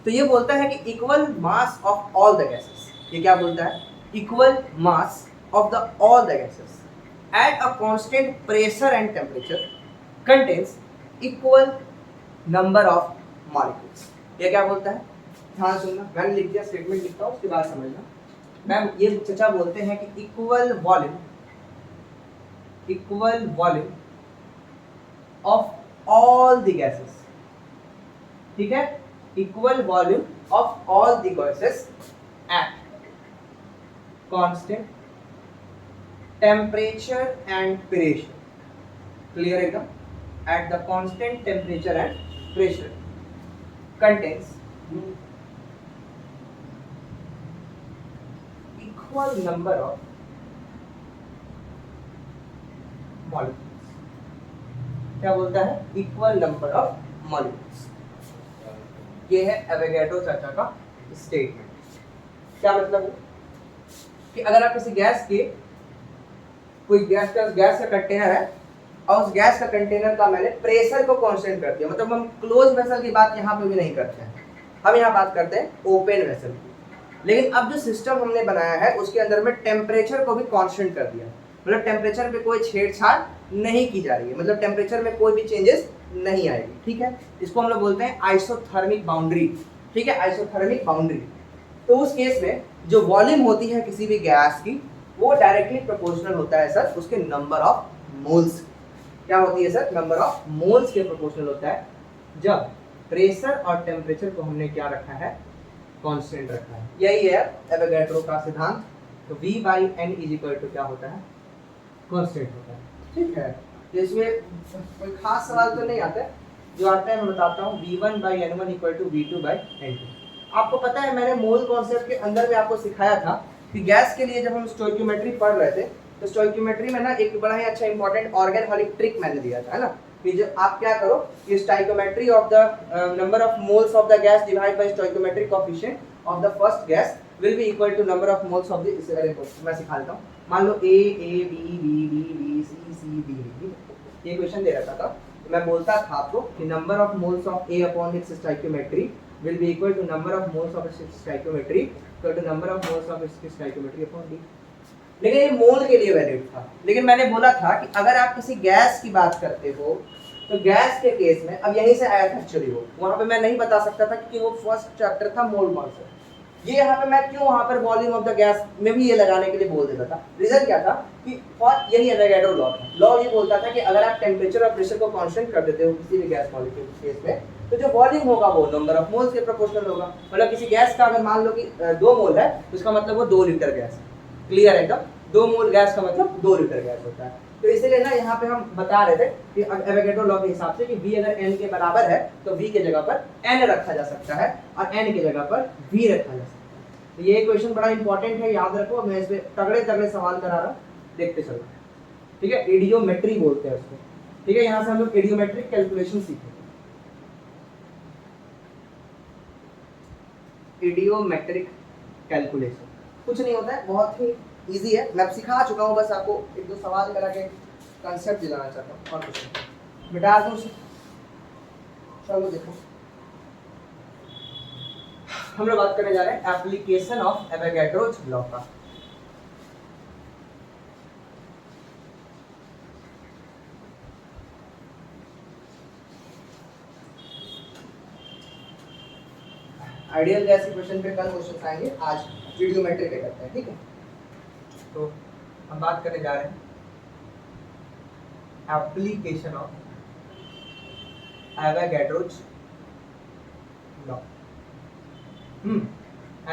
तो ये बोलता है कि equal mass of all the gases, ये क्या बोलता है, equal mass of the all the gases at a constant pressure and temperature contains equal number of molecules। ये क्या बोलता है, ध्यान सुनना, मैंने लिख दिया, स्टेटमेंट लिखता हूँ, उसके बाद समझना। मैम ये चचा बोलते हैं कि equal volume of all the gases, ठीक है, equal volume of all the gases at constant temperature and pressure, clear एकदम, at the constant temperature and pressure contains equal number of molecules। क्या बोलता है, equal number of molecules। ये है Avogadro चाचा का स्टेटमेंट। क्या मतलब है कि अगर आप किसी गैस के, कोई गैस का कंटेनर है और उस गैस का कंटेनर का मैंने प्रेशर को कांस्टेंट कर दिया, मतलब हम क्लोज वेसल की बात यहाँ पे भी नहीं करते हैं, हम यहाँ बात करते हैं ओपन वेसल की। लेकिन अब जो सिस्टम हमने बनाया है उसके अंदर में टेम्परेचर को भी कांस्टेंट कर दिया, मतलब टेम्परेचर पे कोई छेड़छाड़ नहीं की जा रही है, मतलब टेम्परेचर में कोई भी चेंजेस नहीं आएगी। ठीक है, इसको हम लोग बोलते हैं आइसोथर्मिक बाउंड्री। ठीक है, आइसोथर्मिक बाउंड्री। तो उस केस में जो वॉल्यूम होती है किसी भी गैस की, वो डायरेक्टली प्रोपोर्शनल होता है सर उसके नंबर ऑफ मोल्स। क्या होती है सर, नंबर ऑफ मोल्स के प्रोपोर्शनल होता है। जब प्रेशर और टेम्परेचर को हमने क्या रखा है, कांस्टेंट रखा है। यही है एवोगैड्रो का सिद्धांत। तो V by N is equal to क्या होता है, कांस्टेंट होता है। ठीक है, तो इसमें कोई खास सवाल तो नहीं आता है, जो आता है मैं बताता हूँ। V1 by N1 equal to V2 by N2। आपको पता है मैंने मोल कॉन्सेप्ट के अंदर में आपको सिखाया था कि गैस के लिए जब हम स्टोइकियोमेट्री पढ़ रहे थे तो स्टोइकियोमेट्री में ना एक बड़ा ही अच्छा इंपॉर्टेंट ऑर्गेनोलिक ट्रिक मैंने दिया था, है ना, कि जो आप क्या करो कि stoichiometry of the number of moles of the gas divide by stoichiometric coefficient of the first gas will be equal to number of moles of the, इससे पहले मैं सिखा देता हूं। मान लो A A B B B B C C D D, ये question दे रखा था, तो मैं बोलता था आपको कि number of moles of A upon its stoichiometry will be equal to number of moles of its stoichiometry equal to number of moles of its stoichiometry upon D। लेकिन ये मोल के लिए वैलिड था, लेकिन मैंने बोला था कि अगर आप किसी गैस की बात करते हो तो गैस के केस में, अब यहीं से आया था एक्चुअली वो, वहां पे मैं नहीं बता सकता था कि वो फर्स्ट चैप्टर था मोल कॉन्सेप्ट। ये यहाँ पे मैं क्यों वहां पर वॉल्यूम ऑफ द गैस में भी ये लगाने के लिए बोल देता था, रीजन क्या था कि फॉर यही एवोगैड्रो लॉ था। लॉ ये बोलता था कि अगर आप टेम्परेचर और प्रेशर को कांस्टेंट कर देते हो किसी भी गैस मॉलिक्यूल के केस में, तो जो वॉल्यूम होगा वो नंबर ऑफ मोल्स के प्रोपोर्शनल होगा। मतलब किसी गैस का अगर मान लो कि 2 मोल है तो इसका मतलब वो 2 लीटर गैस है। क्लियर है एकदम, 2 मोल गैस का मतलब 2 लीटर गैस होता है। तो इसीलिए ना यहाँ पे हम बता रहे थे कि एवोगैड्रो लॉ के हिसाब से कि V अगर N के बराबर है तो V के जगह पर N रखा जा सकता है और N की जगह पर V रखा जा सकता है। तो ये क्वेश्चन बड़ा इंपॉर्टेंट है, याद रखो। मैं इस पे तगड़े तगड़े सवाल करा रहा हूँ, देखते चलो। ठीक है, इडियोमेट्री बोलते हैं उसको। ठीक है, यहाँ से हम लोग इडियोमेट्रिक कैलकुलेशन सीखेंगे। इडियोमेट्रिक कैलकुलेशन कुछ नहीं होता है, बहुत ही इजी है, मैं सिखा चुका हूँ, बस आपको 1-2 सवाल करा के कंसेप्ट दिलाना चाहता हूँ और कुछ नहीं। मिटा दो उसे, चलो देखो। हम लोग बात करने जा रहे हैं एप्लीकेशन ऑफ एवोगैड्रोस लॉ का। आइडियल गैस इक्वेशन पे कल क्वेश्चन आएंगे, आज इडियोमेट्रिक पे करते हैं। ठीक है, तो हम बात करने जा रहे हैं application of Avogadro's law.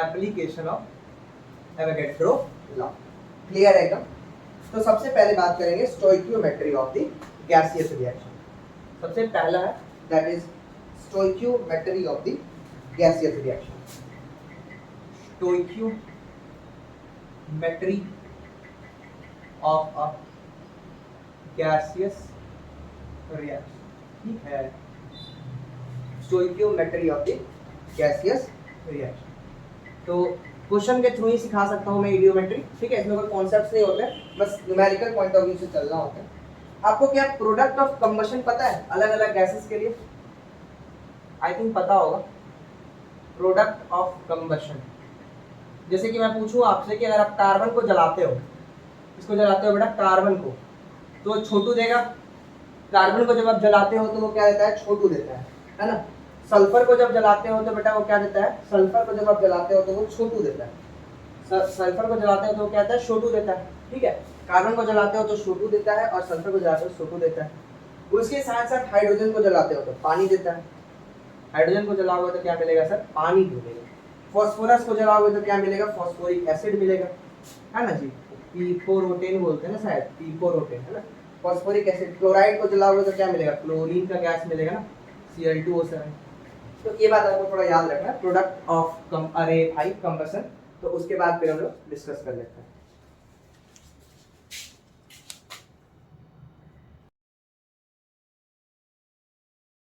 Application of Avogadro law. Clear है एकदम? तो सबसे पहले बात करेंगे stoichiometry of the gaseous reaction. सबसे पहला है that is stoichiometry of the gaseous reaction। stoichiometry of a gaseous reaction। ठीक है, stoichiometry of the gaseous reaction। तो क्वेश्चन के थ्रू ही सिखा सकता हूँ मैं इडियोमेट्री। ठीक है, इसमें कोई कॉन्सेप्ट्स नहीं होते, बस न्यूमेरिकल पॉइंट ऑफ व्यू से चलना होता है। आपको क्या प्रोडक्ट ऑफ कंबशन पता है अलग अलग गैसेस के लिए? आई थिंक पता होगा। प्रोडक्ट ऑफ कंबशन, जैसे कि मैं पूछूं आपसे कि अगर आप कार्बन को जलाते हो, इसको जलाते हो बेटा कार्बन को, तो छोटू देगा। कार्बन को जब आप जलाते हो तो वो क्या देता है? छोटू देता है ना। सल्फर को जब जलाते हो तो बेटा वो क्या देता है? सल्फर को जब आप जलाते हो तो वो छोटू देता है। सल्फर को जलाते हो तो वो क्या देता है? छोटू देता है। ठीक है, कार्बन को जलाते हो तो छोटू देता है और सल्फर को जलाते हो तो छोटू देता है। उसके साथ साथ हाइड्रोजन को जलाते हो तो पानी देता है। हाइड्रोजन को जलाओगे तो क्या मिलेगा सर? पानी मिलेगा। फॉस्फोरस को जलाओगे तो क्या मिलेगा? फॉस्फोरिक एसिड मिलेगा, है ना जी। P4O10 बोलते हैं ना शायद, P4O10 है ना, फॉस्फोरिक एसिड। क्लोराइड को जलाओगे तो क्या मिलेगा? क्लोरीन का गैस मिलेगा ना, Cl2O7। तो ये बात आपको थोड़ा याद रखना है, प्रोडक्ट ऑफ कंबशन। तो उसके बाद फिर हम लोग डिस्कस कर लेते हैं।